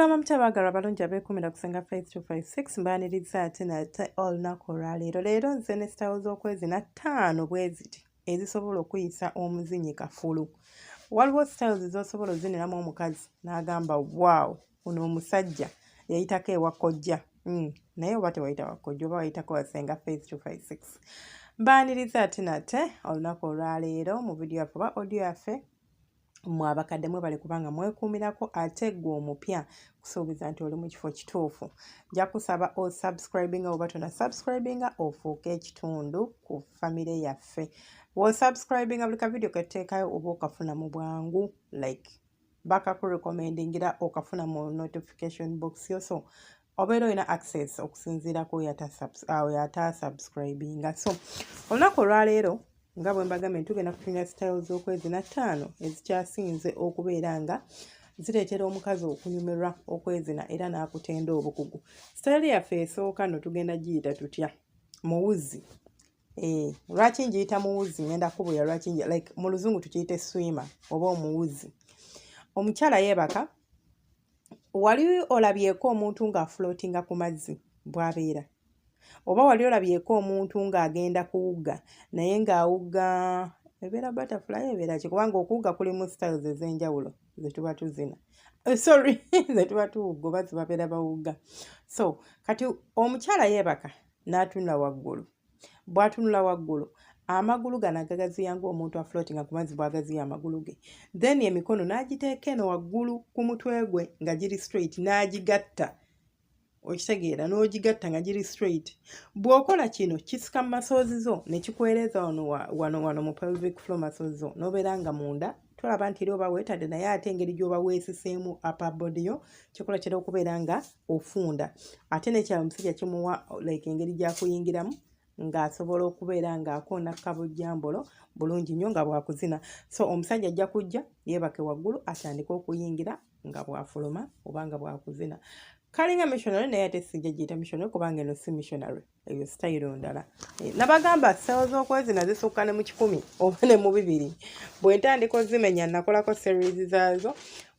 Mulama mutabagalwa balungi abeekumira kusenga Faith 256 mbaaniriza ate nate olunaku olwaleero. Leero nze ne sitaawo z'okwezina 5 bwe ziti ezisobola okuyisa omuzinyi kafulu. Waliwo styles z'osobola oziniramu omukazi n'agamba waawo ono omusajja yayitako ewa kkojja. Naye oba tewayita wa kkojja oba wayitako wasenga Faith 256. Mbaaniriza ate nate olunaku olwaleero mu vidiyo yaffe oba audio yaffe mwe abakadde mwebale kubanga mwekuumirako ate gwe omupya kusuubiza nti oli mu kifo kituufu. Nja kusaba osubscribinga oba tonasubscribinga ofuuke ekitundu ku famire yaffe. W'osubscribinga buli kavidiyo ketuteekayo oba okafuna mu bwangu like bakakurecommendingira okafuna mu notification box yo, so obeera olina access okusinziira ku yatasubscribinga. So olunaku olwaleero nga bwe mbagambye tugenda kufunira styles z'okwezina 5 ezikyasinze okubeera nga zireetera omukazi okunyumirwa okwezina era n'akutenda obukugu. Style yaffe esooka no tugenda giyita tutya? Muwuzi. Lwaki ngiyita muwuzi? Ngenda kubulira lwaki like mu luzungu tukiyite swimmer oba omuwuzi. Omukyala yeebaka, wali olabyeko omuntu ng'afloatinga ku mazzi bw'abeera? Oba wali olabyeko omuntu ng'agenda kuwuga naye ng'awuga ebeera butterfly ebeera ki? Kubanga okuwuga kulimu styles ez'enjawulo ze tuba tuzina. Sorry, ze tuba tuwuga oba ze babeera bawuga. So kati omukyala yeebaka n'atunula waggulu. Bw'atunula waggulu amagulu gano agagaziya ng'omuntu afloatinga ku mazzi bw'agaziya amagulu ge. Then emikono n'agiteeka eno waggulu ku mutwe gwe nga giri straight n'agigatta. Okitegeera n'ogigatta nga giri straight. Bw'okola kino kisika mu masoozi zo ne kikwereeza wano mu pelvic floor masoozi zo n'obeera nga munda tolaba nti eri oba weetadde naye ate engeri gy'oba weesiseemu upper body yo kikola kitera okubeera nga ofunda. Ate n'ekyalo omusajja kimuwa like engeri gy'akuyingiramu ng'asobola okubeera ng'akoona kabujjambolo bulungi nnyo nga bw'akuzina. So omusajja ajja kujja yeebake waggulu atandike okuyingira nga bw'afuluma oba nga bw'akuzina. Kalinga missionary naye ate sijja giyita missionary kubanga eno si missionary, eyo style ndala. Nabagamba styles z'okwezina zisukka ne mu 10 oba ne mu 2. Bwe ntandika ozimenya nakolako series zaazo,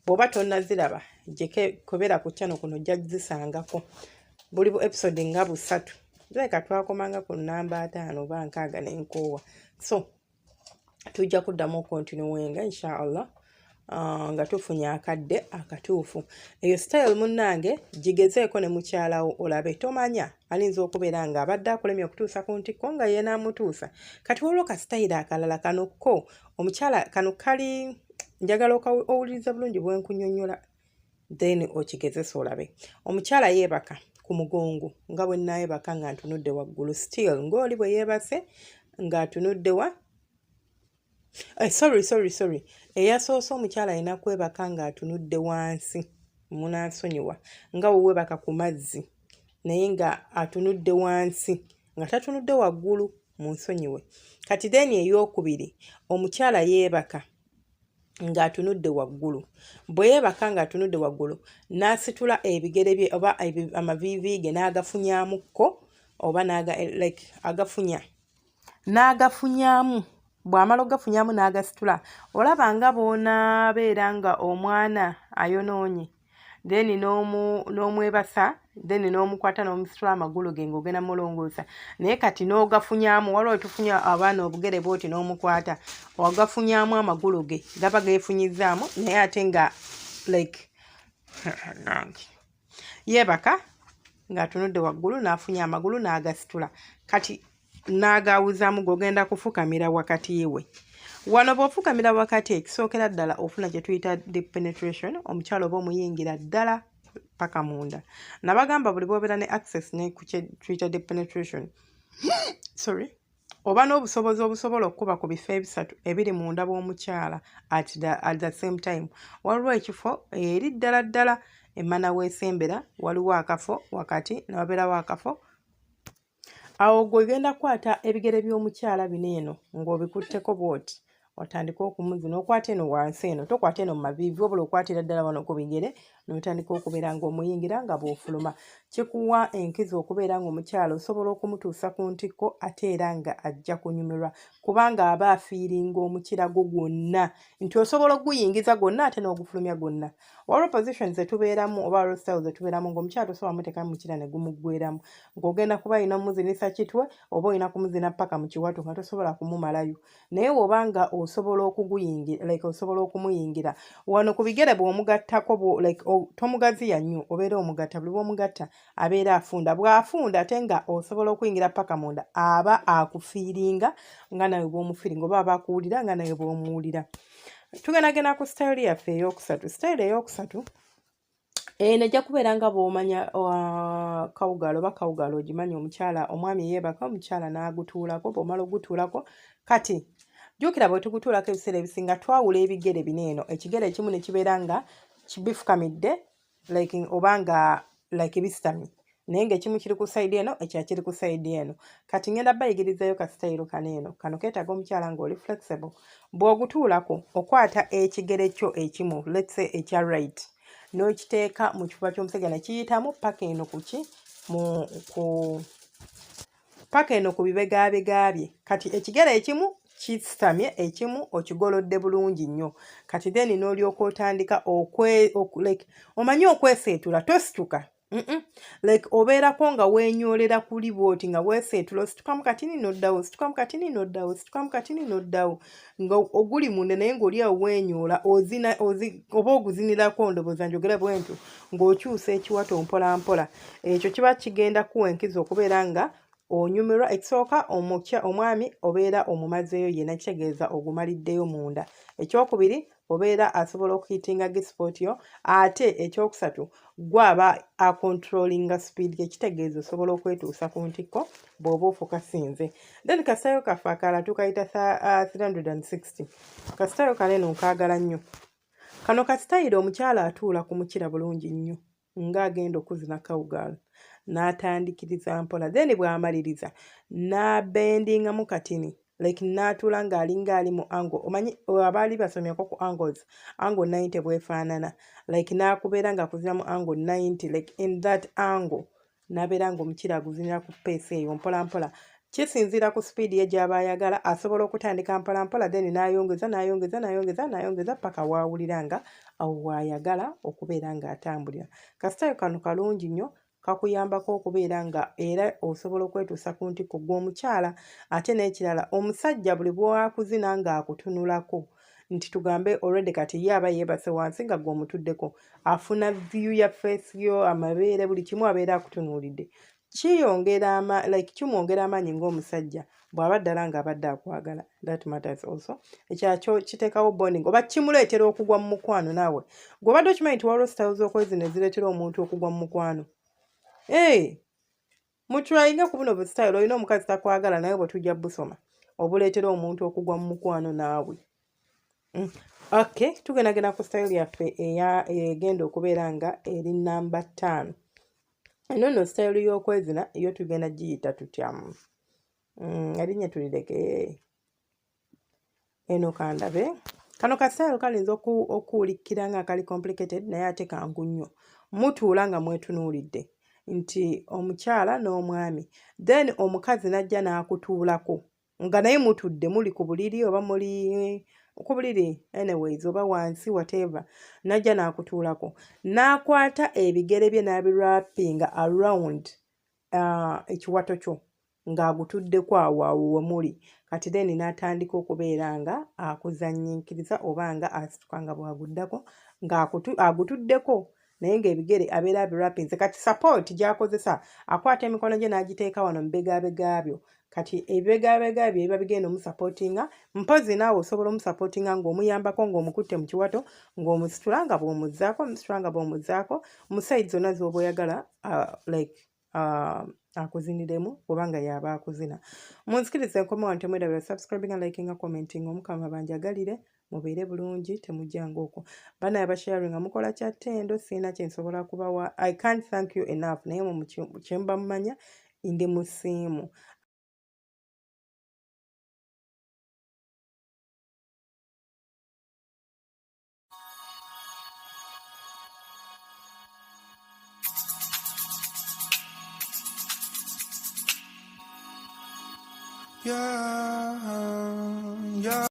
bw'oba tonnaziraba jjeke kobera ku channel kuno ojja zisangako. Buli episode nga 3. Zeka twakomanga ku namba 5 oba 6 n'enkoowa. So tujja kuddamu continue inshallah. Nga tufunye akadde akatuufu. Eyo style munnange gigezeeko ne mukyalawo olabe tomanya alinza okubeera nga abadde akulemye okutuusa ku ntikko nga ye n'amutuusa. Kati waliwo ka style akalala kano ko omukyala kano kali njagala owuliriza bulungi bwe nkunnyonnyola then okigezesa olabe. Omukyala yeebaka ku mugongo nga bwe nnaayebaka nga ntunudde waggulu still ng'oli bwe yeebase ng'atunudde wa sorry. Eyasoose omukyala alina kwebaka ng'atunudde wansi. Munansonyiwa. Nga we weebaka ku mazzi naye nga atunudde wansi nga tatunudde waggulu munsonyiwe. Kati then ey'okubiri omukyala yeebaka ng'atunudde waggulu. Bwe yeebaka ng'atunudde waggulu n'asitula ebigere bye oba amaviivi ge n'agafunyamukko oba like agafunya n'agafunyaamu. Bw'amala ogafunyamu n'agasitula olaba nga bw'onaabeera nga omwana ayonoonye then n'omwebasa then n'omukwata n'omusitula amagulu ge ng'ogenda mulongoosa. Naye kati n'ogafunyaamu waliwo wetufunya abaana obugere bw'oti n'omukwata wagafunyaamu amagulu ge gaba geefunyizzaamu naye ate nga like yeebaka ng'atunudde waggulu n'afunya amagulu n'agasitula. Kati n'agaawuzaamu g'ogenda kufukamira wakati we. Wano bw'ofukamira wakati ekisookera ddala ofuna kye tuyita deep penetration, omukyala oba omuyingira ddala paka munda. Nabagamba buli bw'obeera ne access ne ku kye tuyita deep penetration oba n'obusobozi obusobola okukuba ku bifo ebisatu ebiri munda bw'omukyala at the same time. Waliwo ekifo eri ddala emmana w'esembera, waliwo akafo wakati ne wabeerawo akafo. Awo gwegenda kukwata ebigere by'omukyala bino eno ng'obikutteko bw'oti otandika okumuzina okwata eno wansi eno tokwata eno mu maviivi wabula okwatira ddala wano ku bigere n'otandika okubeera ng'omuyingira nga bw'ofuluma. Kikuwa enkizo okubeera ng'omukyala osobola okumutuusa ku ntikko ate era nga ajja kunyumirwa kubanga aba afiiringa omukirago gwonna nti osobola okuguyingiza gwonna ate n'ogufulumya gwonna. Waliwo position ze tubeeramu oba waliwo style ze tubeeramu ng'omukyala tosobola muteekamu mukira ne gumuggweeramu, ng'ogenda kuba olina kumuzinisa kitwe oba olina kumuzina paka mu kiwato nga tosobola kumumalayo. Naye bw'oba nga osobola osobola okumuyingira wano ku bigere bw'omugattako tomugaziya nnyo, obeera omugatta. Buli bw'omugatta abeera afunda, bw'afunda ate nga osobola okuyingira paka munda aba akufiiringa nga nawe bw'omufiiringa oba aba akuwulira nga nawe bw'omuwulira. Tugendagenda ku style yaffe ey'okusatu. Style ey'okusatu eno ejja kubeera nga bw'omanya kawugaalo oba kawugaalo ogimanyi, omukyala omwami yeebaka omukyala n'agutuulako. Bw'omala ogutuulako kati jjukira bwe tugutuulako ebiseera ebisinga twawula ebigere bino eno, ekigere ekimu ne kibeera nga bifukamidde oba nga bisitamye, naye ng'ekimu kiri ku sayidi eno ekya kiri ku sayidi eno. Kati ngenda bayigirizayo ka sitayiro kano eno. Kano keetaaga omukyala ng'oli flexible. Bw'ogutuulako okwata ekigere kyo ekimu, let's say ekya right, n'okiteeka mu kifuba ky'omusajja ne kiyitamu paka eno paka eno ku bibegaabega bye. Kati ekigere ekimu kisitamye, ekimu okigolodde bulungi nnyo. Kati then n'olyoka otandika omanyi okweseetula, tosituka. Obeerako nga weenyoolera kuli bw'oti nga weeseetula, ositukamu katini n'oddawo, ositukamu katini n'oddawo, ositukamu katini n'oddawo, nga oguli munda naye ng'oli awo weenyoola oba oguzinirako, ndowooza njogera bwentyo, ng'okyusa ekiwato mpola mpola. Ekyo kiba kigenda kuwa enkizo okubeera nga onyumirwa. Ekisooka omwami obeera omumazeeyo yenna, kitegeeza ogumaliddeyo munda. Ekyokubiri obeera asobola okuhitinga gisipooti yo. Ate ekyokusatu gwaba akontrolinga speed, ekitegeeza osobola okwetuusa ku ntikko bw'oba ofukasinze. Then kasitayo kaffe akalala tukayita 360. Kasitayo kano eno nkaagala nnyo. Kano kasitayiro omukyala atuula ku mukira bulungi nnyo ng'agenda okuzina kawugaalo, n'atandikiriza mpola, then bw'amaliriza n'abendingamu katini, n'atuula ng'alinga ali mu angle. Omanyi abaali basomyeko ku angles, angle 90 bwefaanana, n'akubeera ng'akuzina mu angle 90, in that angle n'abeera ng'omukira aguzinira ku pace eyo mpola mpola. Kisinziira ku speed ye gy'aba ayagala. Asobola okutandika mpola mpola then n'ayongeza paka w'awulira nga awo w'ayagala okubeera ng'atambulira. Kasitayo kano kalungi nnyo, kakuyambako okubeera nga era osobola okwetuusa ku ntikko gw'omukyala. Ate n'ekirala, omusajja buli bw'akuzina ng'akutunulako, nti tugambe already kati ye aba yeebase wansi nga gw'omutuddeko, afuna view ya face yo, amabeere, buli kimu abeera akutunuulidde. Kimwongera amaanyi ng'omusajja bw'aba ddala ng'abadde akwagala. That matters also. Ekyakyo kiteekawo bonding oba kimuleetera okugwa mu mukwano naawe. Gw'obadde okimanyi nti waliwo sitayilo z'okwezina ezireetera omuntu okugwa mu mukwano. Mutryinga ku buno busitayilo. Olina omukazi takwagala naye bwe tujja busoma obuleetera omuntu okugwa mu mukwano naawe. Okay, tugendagenda ku sitayilo yaffe egenda okubeera nga eri namba 5. Eno nno sitayilo y'okwezina yo tugenda giyita tutya? Erinnya tulireke eno kandabe. Kano kasitayilo kalinza okuwulikira nga kali complicated naye ate kangu nnyo. Mutuula nga mwetunuulidde nti omukyala n'omwami, then omukazi n'ajja n'akutuulako nga naye mutudde muli ku buliri oba muli ku buliri anyways oba wansi whatever, n'ajja n'akutuulako n'akwata ebigere bye n'abirwapinga around ekiwato kyo ng'agutuddeko awo we muli. Kati then n'atandika okubeera nga akuzannyiikiriza oba nga asituka nga bw'aguddako ng'agutuddeko naye ng'ebigere abeera abirwapinze. Kati support gy'akozesa, akwata emikono gye n'agiteeka wano mu bibegaabega byo. Kati ebibegaabega bye biba bigenda omusapootinga, mpozi naawe osobola omusapootinga ng'omuyambako ng'omukutte mu kiwato ng'omusitula nga bw'omuzzaako mu sayidi zonna z'oba oyagala akuziniremu kubanga yaba akuzina. Munzikirize nkome wano, temwedabira subscribing and liking and commenting. Omukama banjagalire mubeere bulungi, temujjanga okwo. Bana abasharing mukola kya ttendo, sina kye nsobola kubawa. I can't thank you enough. Naye mu kyemba mmanya ndi musiimu. Yeah, yeah.